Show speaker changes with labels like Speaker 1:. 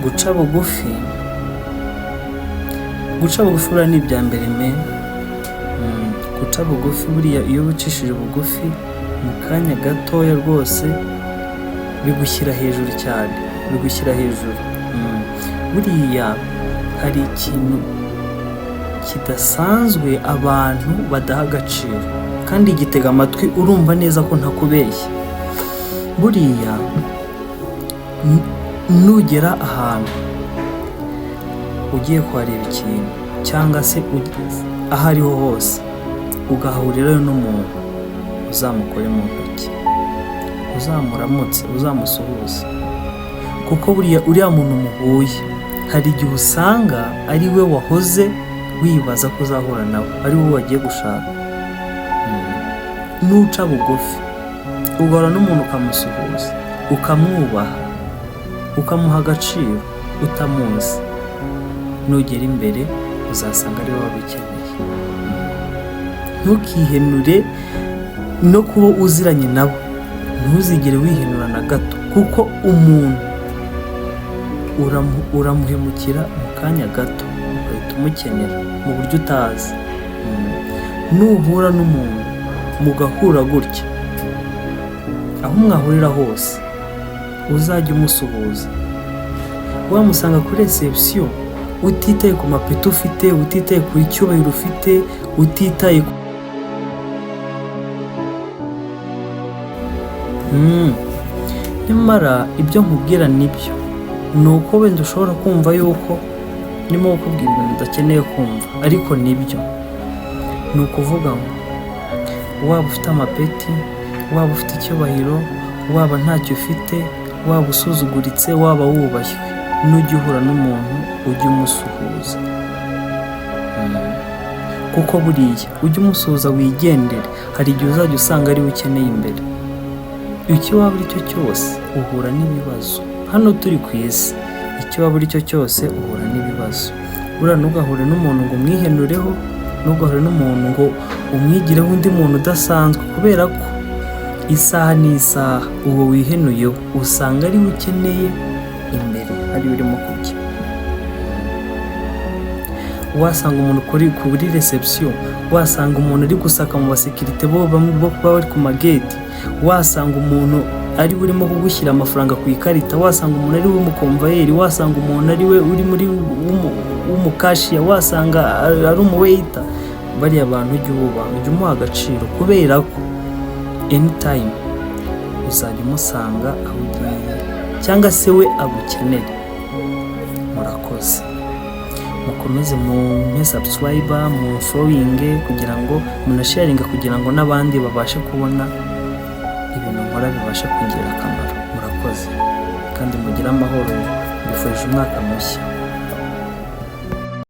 Speaker 1: guca bugufi buriya ni ibya mbere guca bugufi buriya iyo wicishije bugufi mu kanya gatoya rwose bigushyira hejuru cyane, buriya hari ikintu kidasanzwe abantu badaha agaciro kandi gitega amatwi urumva neza ko ntakubeshya. Buriya nugera ahantu ugiye kuhareba ikintu cyangwa se aho ariho hose ugahurirayo n'umuntu, uzamukore mu ntoki, uzamuramutse, uzamusuhuze, kuko buriya uriya muntu muhuye hari igihe usanga ari we wahoze wibaza ko uzahura nawe, ari wowe wagiye gushaka. Nuca bugufi ugahura n'umuntu ukamusuhuza, ukamwubaha, ukamuha agaciro utamuzi, nugera imbere uzasanga ari wowe wabikeneye. Ntukihenure no kuba uziranye nabo, ntuzigere wihenura na gato, kuko umuntu uramuhemukira mu kanya gato ugahita umukenera mu buryo utazi. Nuhura n'umuntu mugahura gutya, aho mwahurira hose uzajya umusuhuza, wamusanga kuri reception utitaye ku mapeti ufite, utitaye ku icyubahiro ufite, utitaye nyamara ibyo nkubwira nibyo, ni uko wenda ushobora kumva yuko ndimo kukubwira ibintu udakeneye kumva, ariko nibyo. Ni ukuvuga ngo waba ufite amapeti, waba ufite icyubahiro, waba ntacyo ufite, waba usuzuguritse, waba wubashywe, nujya uhura n'umuntu ujye umusuhuza, kuko buriya ujye umusuhuza wigendere, hari igihe uzajya usanga ari we ukeneye imbere. Icyo waba uri cyo cyose uhura n'ibibazo, hano turi ku isi icyo waba uri cyo cyose uhura n'ibibazo. Buriya ntugahure n'umuntu ngo umwihenureho, ntugahure n'umuntu ngo umwigireho undi muntu udasanzwe, kubera ko isaha n'isaha uwo wihenuyeho usanga ari we ukeneye imbere, ari we urimo kujya. Wasanga umuntu kuri reception, wasanga umuntu ari gusaka mu basekirite bo bari ku mageti, wasanga umuntu ari we urimo kugushyira amafaranga ku ikarita, wasanga umuntu ari we umukomvayeri, wasanga umuntu ari we uri muri w'umukashiya, wasanga ari umuweyita. Bariya bantu ujye ububaha, ujye umuha agaciro, kubera ko anytime uzajya umusanga aho ugiye cyangwa se we agukeneye. Murakoze, mukomeze mu subscribe, mu following, kugira ngo munasharinge, kugira ngo n'abandi babashe kubona ibintu nkora bibashe kongera akamaro. Murakoze kandi mugire amahoro, mbifurije umwaka mushya.